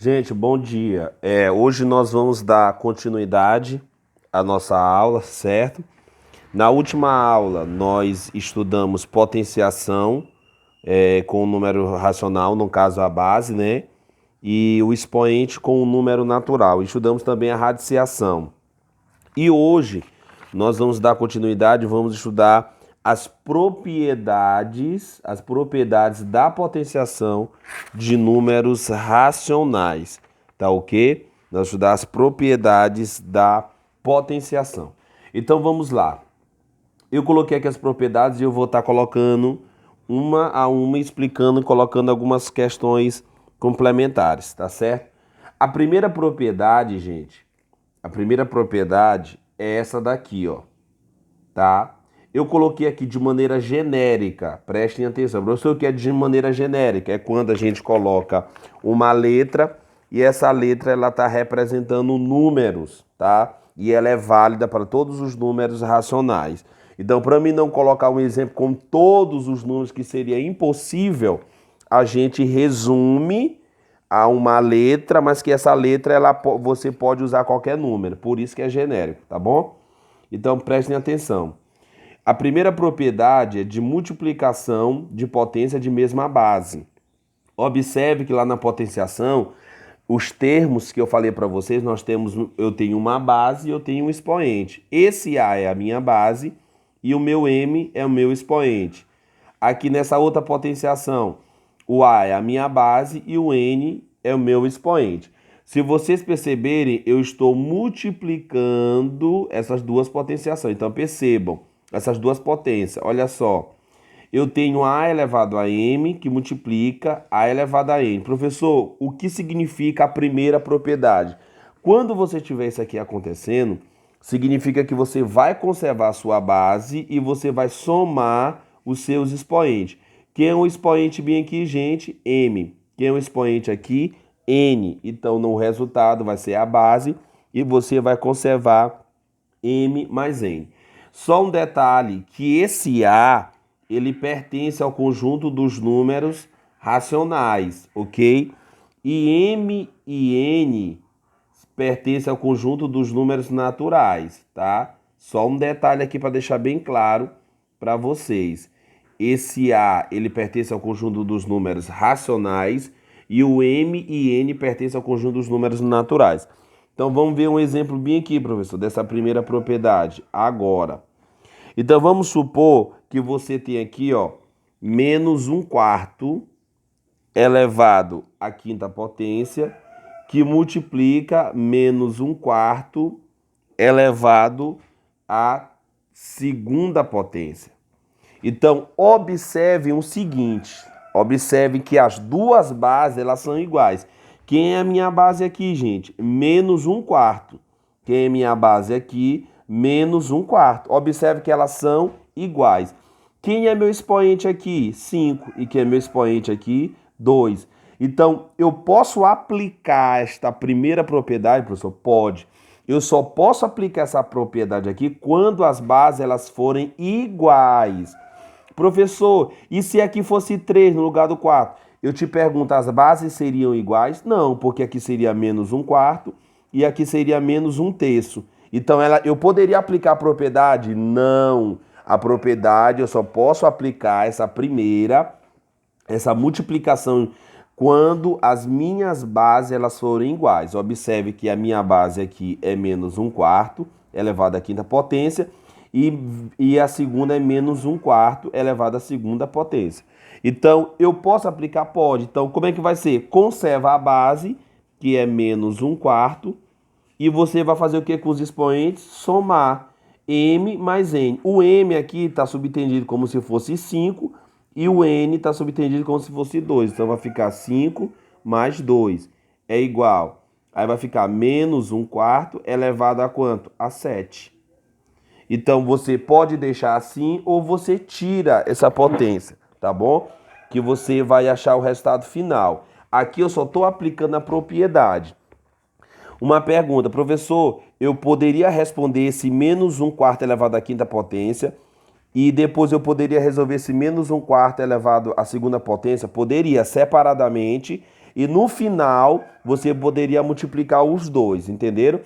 Gente, bom dia. Hoje nós vamos dar continuidade à nossa aula, certo? Na última aula nós estudamos potenciação com o número racional, no caso a base, né? E o expoente com o número natural. Estudamos também a radiciação. E hoje nós vamos dar continuidade, vamos estudar as propriedades da potenciação de números racionais, tá ok? Nós vamos estudar as propriedades da potenciação. Então vamos lá. Eu coloquei aqui as propriedades e eu vou estar colocando uma a uma, explicando e colocando algumas questões complementares, tá certo? A primeira propriedade, gente, é essa daqui, ó, tá? Eu coloquei aqui de maneira genérica, prestem atenção. Professor, o que é de maneira genérica? É quando a gente coloca uma letra e essa letra ela está representando números, tá? E ela é válida para todos os números racionais. Então, para mim não colocar um exemplo com todos os números, que seria impossível, a gente resume a uma letra, mas que essa letra você pode usar qualquer número, por isso que é genérico, tá bom? Então prestem atenção. A primeira propriedade é de multiplicação de potência de mesma base. Observe que lá na potenciação, os termos que eu falei para vocês, eu tenho uma base e eu tenho um expoente. Esse A é a minha base e o meu M é o meu expoente. Aqui nessa outra potenciação, o A é a minha base e o N é o meu expoente. Se vocês perceberem, eu estou multiplicando essas duas potenciações. Então percebam, essas duas potências, olha só. Eu tenho A elevado a M que multiplica A elevado a N. Professor, o que significa a primeira propriedade? Quando você tiver isso aqui acontecendo, significa que você vai conservar a sua base e você vai somar os seus expoentes. Quem é o expoente bem aqui, gente? M. Quem é o expoente aqui? N. Então, no resultado vai ser a base e você vai conservar M mais N. Só um detalhe, que esse A, ele pertence ao conjunto dos números racionais, ok? E M e N pertencem ao conjunto dos números naturais, tá? Só um detalhe aqui para deixar bem claro para vocês. Esse A, ele pertence ao conjunto dos números racionais e o M e N pertencem ao conjunto dos números naturais. Então vamos ver um exemplo bem aqui, professor, dessa primeira propriedade agora. Então vamos supor que você tem aqui, ó, menos 1/4 elevado à quinta potência, que multiplica menos 1/4 elevado à segunda potência. Então, observem o seguinte, observem que as duas bases, elas são iguais. Quem é a minha base aqui, gente? Menos 1/4. Quem é a minha base aqui? Menos 1/4. Observe que elas são iguais. Quem é meu expoente aqui? 5. E quem é meu expoente aqui? 2. Então, eu posso aplicar esta primeira propriedade, professor? Pode. Eu só posso aplicar essa propriedade aqui quando as bases elas forem iguais. Professor, e se aqui fosse 3 no lugar do 4? Eu te pergunto, as bases seriam iguais? Não, porque aqui seria menos 1/4 e aqui seria menos 1/3. Então, eu poderia aplicar a propriedade? Não. A propriedade, eu só posso aplicar essa multiplicação, quando as minhas bases elas forem iguais. Observe que a minha base aqui é menos 1/4 elevado à quinta potência e a segunda é menos 1/4 elevado à segunda potência. Então, eu posso aplicar? Pode. Então, como é que vai ser? Conserva a base, que é menos 1/4, e você vai fazer o que com os expoentes? Somar M mais N. O M aqui está subentendido como se fosse 5 e o N está subentendido como se fosse 2. Então vai ficar 5 mais 2 é igual. Aí vai ficar menos 1/4 elevado a quanto? A 7. Então você pode deixar assim ou você tira essa potência, tá bom? Que você vai achar o resultado final. Aqui eu só estou aplicando a propriedade. Uma pergunta, professor, eu poderia responder esse menos 1/4 elevado à quinta potência e depois eu poderia resolver esse menos 1/4 elevado à segunda potência? Poderia, separadamente, E no final, você poderia multiplicar os dois, entenderam?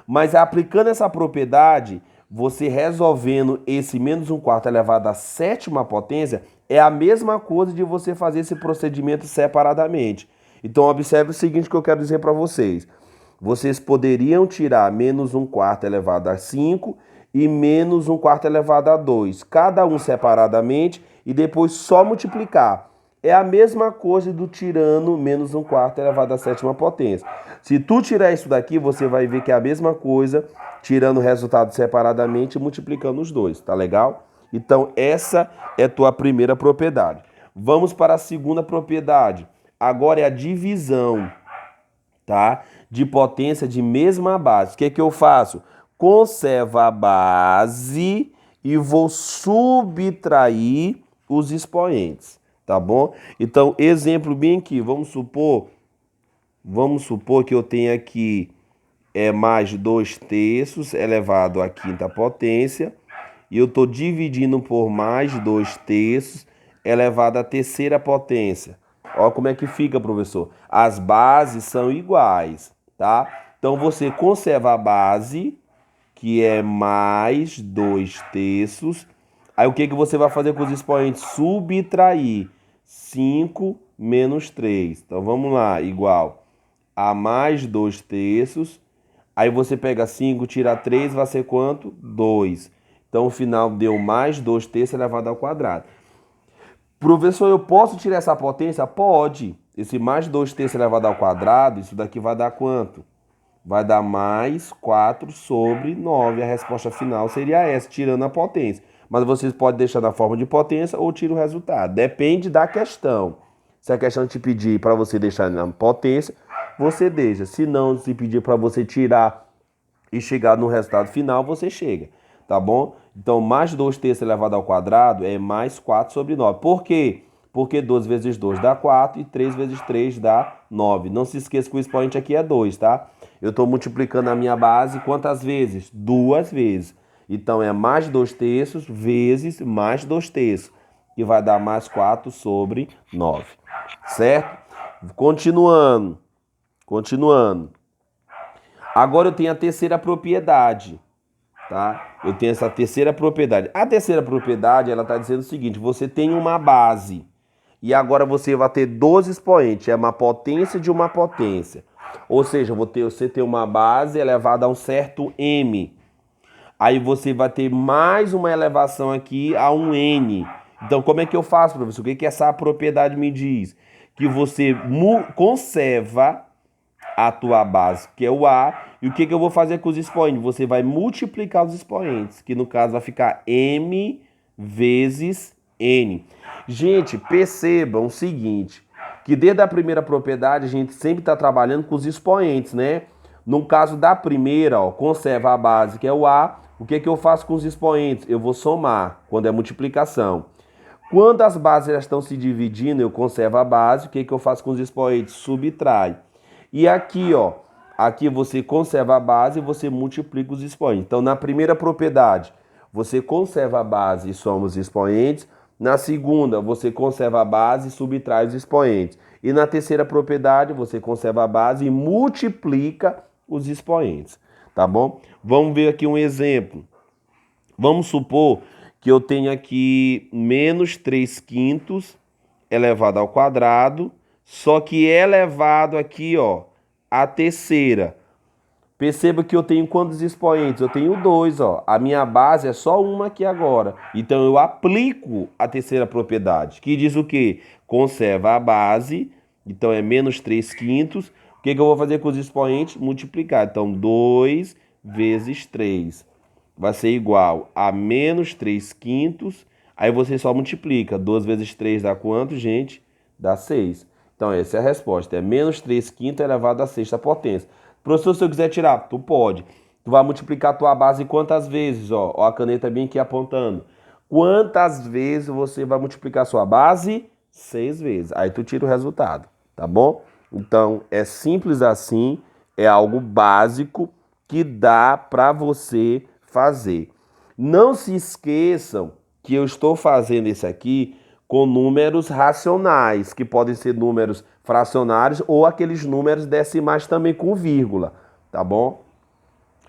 Mas aplicando essa propriedade, você resolvendo esse menos 1/4 elevado à sétima potência, é a mesma coisa de você fazer esse procedimento separadamente. Então, observe o seguinte que eu quero dizer para vocês. Vocês poderiam tirar menos 1/4 elevado a 5 e menos 1/4 elevado a 2, cada um separadamente, e depois só multiplicar. É a mesma coisa do tirando menos 1/4 elevado à sétima potência. Se tu tirar isso daqui, você vai ver que é a mesma coisa, tirando o resultado separadamente e multiplicando os dois, tá legal? Então, essa é tua primeira propriedade. Vamos para a segunda propriedade. Agora é a divisão, tá? De potência de mesma base. O que é que eu faço? Conservo a base e vou subtrair os expoentes, tá bom? Então, exemplo bem aqui, vamos supor que eu tenho aqui mais 2/3 elevado à quinta potência, e eu estou dividindo por mais 2/3 elevado à terceira potência. Olha como é que fica, professor. As bases são iguais, tá? Então, você conserva a base, que é mais 2/3. Aí, o que você vai fazer com os expoentes? Subtrair 5 menos 3. Então, vamos lá, igual a mais 2/3. Aí, você pega 5, tira 3, vai ser quanto? 2. Então, o final deu mais 2/3 elevado ao quadrado. Professor, eu posso tirar essa potência? Pode. Esse mais 2/3 elevado ao quadrado, isso daqui vai dar quanto? Vai dar mais 4 sobre 9. A resposta final seria essa, tirando a potência. Mas vocês podem deixar na forma de potência ou tira o resultado. Depende da questão. Se a questão te pedir para você deixar na potência, você deixa. Se não, se pedir para você tirar e chegar no resultado final, você chega. Tá bom? Então, mais 2/3 elevado ao quadrado é mais 4 sobre 9. Por quê? Porque 2 vezes 2 dá 4 e 3 vezes 3 dá 9. Não se esqueça que o expoente aqui é 2, tá? Eu estou multiplicando a minha base quantas vezes? 2 vezes. Então, é mais 2/3 vezes mais 2/3, que vai dar mais 4 sobre 9. Certo? Continuando. Agora eu tenho a terceira propriedade, tá? Eu tenho essa terceira propriedade. A terceira propriedade, ela está dizendo o seguinte, você tem uma base e agora você vai ter 2 expoentes, é uma potência de uma potência. Ou seja, você tem uma base elevada a um certo m. Aí você vai ter mais uma elevação aqui a um n. Então, como é que eu faço, professor? O que essa propriedade me diz? Que você conserva a tua base, que é o A, e o que eu vou fazer com os expoentes? Você vai multiplicar os expoentes, que no caso vai ficar m vezes n. Gente, percebam o seguinte, que desde a primeira propriedade a gente sempre está trabalhando com os expoentes, né? No caso da primeira, ó, conserva a base, que é o A, o que eu faço com os expoentes? Eu vou somar, quando é multiplicação. Quando as bases já estão se dividindo, eu conservo a base, o que eu faço com os expoentes? Subtrai. E aqui, ó, aqui você conserva a base e você multiplica os expoentes. Então, na primeira propriedade, você conserva a base e soma os expoentes. Na segunda, você conserva a base e subtrai os expoentes. E na terceira propriedade, você conserva a base e multiplica os expoentes. Tá bom? Vamos ver aqui um exemplo. Vamos supor que eu tenho aqui menos 3/5 elevado ao quadrado, só que é elevado aqui, ó, a terceira. Perceba que eu tenho quantos expoentes? Eu tenho 2, ó. A minha base é só uma aqui agora. Então, eu aplico a terceira propriedade, que diz o quê? Conserva a base, então é menos 3/5. O que eu vou fazer com os expoentes? Multiplicar. Então, 2 vezes 3 vai ser igual a menos 3/5. Aí você só multiplica. 2 vezes 3 dá quanto, gente? Dá 6. Então, essa é a resposta. É menos 3/5 elevado à sexta potência. Professor, se eu quiser tirar, tu pode. Tu vai multiplicar a tua base quantas vezes? Ó, a caneta bem aqui apontando. Quantas vezes você vai multiplicar a sua base? 6 vezes. Aí tu tira o resultado, tá bom? Então, é simples assim. É algo básico que dá para você fazer. Não se esqueçam que eu estou fazendo isso aqui com números racionais, que podem ser números fracionários ou aqueles números decimais também com vírgula, tá bom?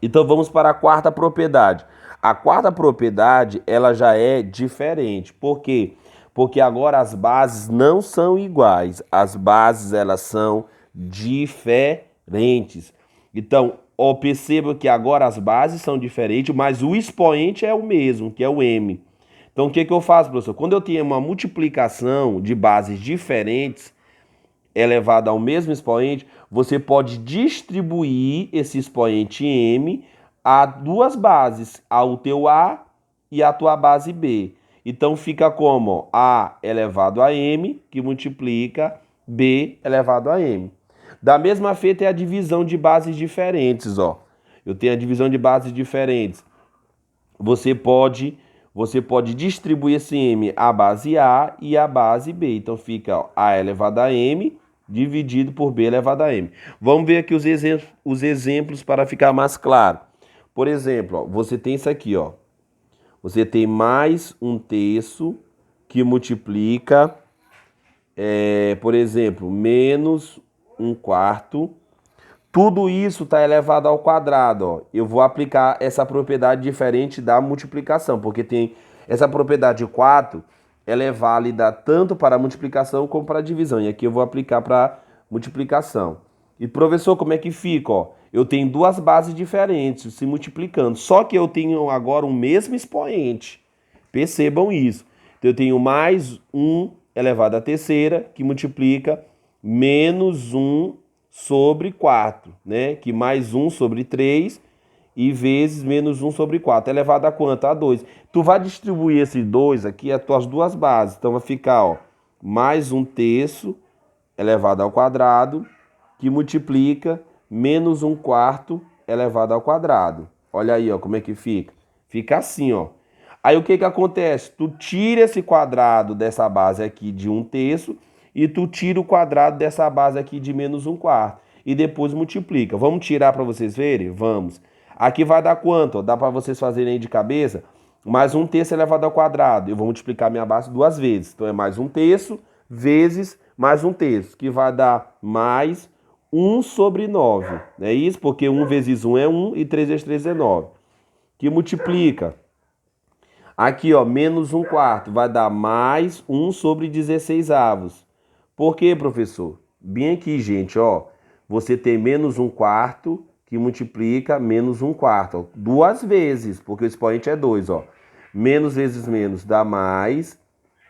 Então vamos para a quarta propriedade. A quarta propriedade, ela já é diferente. Por quê? Porque agora as bases não são iguais. As bases, elas são diferentes. Então, perceba que agora as bases são diferentes, mas o expoente é o mesmo, que é o m. Então, o que eu faço, professor? Quando eu tenho uma multiplicação de bases diferentes, elevado ao mesmo expoente, você pode distribuir esse expoente m a duas bases, ao teu a e a tua base b. Então fica como a elevado a m, que multiplica b elevado a m. Da mesma feita é a divisão de bases diferentes, ó. Eu tenho a divisão de bases diferentes. Você pode distribuir esse m a base a e a base b. Então fica ó, a elevado a m dividido por b elevado a m. Vamos ver aqui os exemplos para ficar mais claro. Por exemplo, ó, você tem isso aqui, ó. Você tem mais um terço que multiplica, por exemplo, menos um quarto. Tudo isso está elevado ao quadrado, ó. Eu vou aplicar essa propriedade diferente da multiplicação, porque tem essa propriedade 4, ela é válida tanto para a multiplicação como para a divisão. E aqui eu vou aplicar para multiplicação. E professor, como é que fica? Ó? Eu tenho duas bases diferentes se multiplicando, só que eu tenho agora o mesmo expoente. Percebam isso. Então eu tenho mais 1 elevado à terceira, que multiplica menos 1 sobre 4, né? Que mais 1 sobre 3 e vezes menos 1 sobre 4. Elevado a quanto? A 2. Tu vai distribuir esse 2 aqui as tuas duas bases. Então vai ficar, ó, mais um terço elevado ao quadrado, que multiplica menos um quarto elevado ao quadrado. Olha aí, ó, como é que fica. Fica assim, ó. Aí o que que acontece? Tu tira esse quadrado dessa base aqui de um terço e tu tira o quadrado dessa base aqui de menos um quarto. E depois multiplica. Vamos tirar para vocês verem? Vamos. Aqui vai dar quanto? Ó? Dá para vocês fazerem aí de cabeça? Mais um terço elevado ao quadrado. Eu vou multiplicar minha base duas vezes. Então é mais um terço vezes mais um terço, que vai dar mais 1 sobre 9. É isso? Porque 1 vezes 1 é 1 e 3 vezes 3 é 9. Que multiplica. Aqui, ó, menos 1 quarto. Vai dar mais 1 sobre 16 avos. Por quê, professor? Bem aqui, gente, ó. Você tem menos 1 quarto que multiplica menos 1 quarto. Ó, duas vezes, porque o expoente é 2, ó. Menos vezes menos dá mais.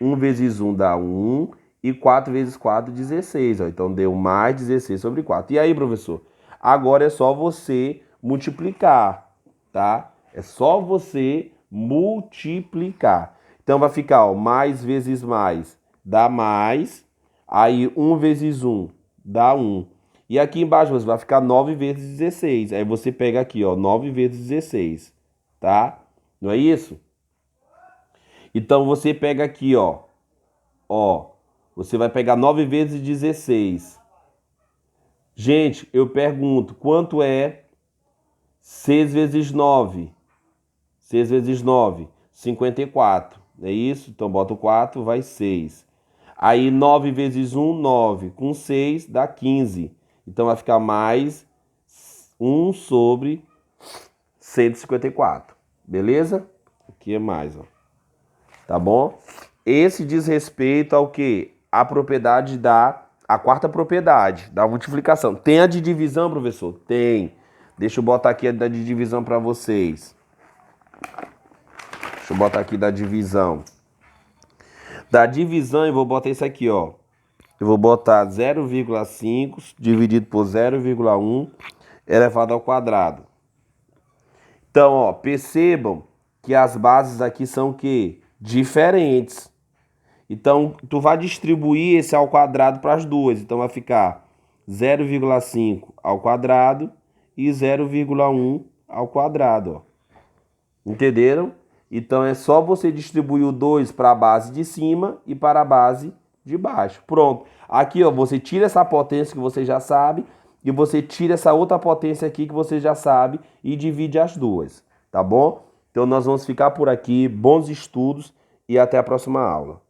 1 vezes 1 dá 1. E 4 vezes 4, 16. Ó. Então, deu mais 16 sobre 4. E aí, professor? Agora é só você multiplicar, tá? É só você multiplicar. Então, vai ficar, ó, mais vezes mais dá mais. Aí, 1 vezes 1 dá 1. E aqui embaixo você vai ficar 9 vezes 16. Aí você pega aqui, ó, 9 vezes 16, tá? Não é isso? Então, você pega aqui, ó. Você vai pegar 9 vezes 16. Gente, eu pergunto, quanto é 6 vezes 9? 6 vezes 9, 54. É isso? Então, bota o 4, vai 6. Aí, 9 vezes 1, 9. Com 6, dá 15. Então, vai ficar mais 1 sobre 154. Beleza? Aqui é mais, ó. Tá bom? Esse diz respeito ao quê? A propriedade a quarta propriedade da multiplicação. Tem a de divisão, professor? Tem. Deixa eu botar aqui a da de divisão para vocês. Deixa eu botar aqui da divisão. Da divisão eu vou botar isso aqui, ó. Eu vou botar 0,5 dividido por 0,1 elevado ao quadrado. Então, ó, percebam que as bases aqui são o quê? Diferentes. Então, tu vai distribuir esse ao quadrado para as duas. Então, vai ficar 0,5 ao quadrado e 0,1 ao quadrado. Ó. Entenderam? Então, é só você distribuir o 2 para a base de cima e para a base de baixo. Pronto. Aqui, ó, você tira essa potência que você já sabe e você tira essa outra potência aqui que você já sabe e divide as duas. Tá bom? Então, nós vamos ficar por aqui. Bons estudos e até a próxima aula.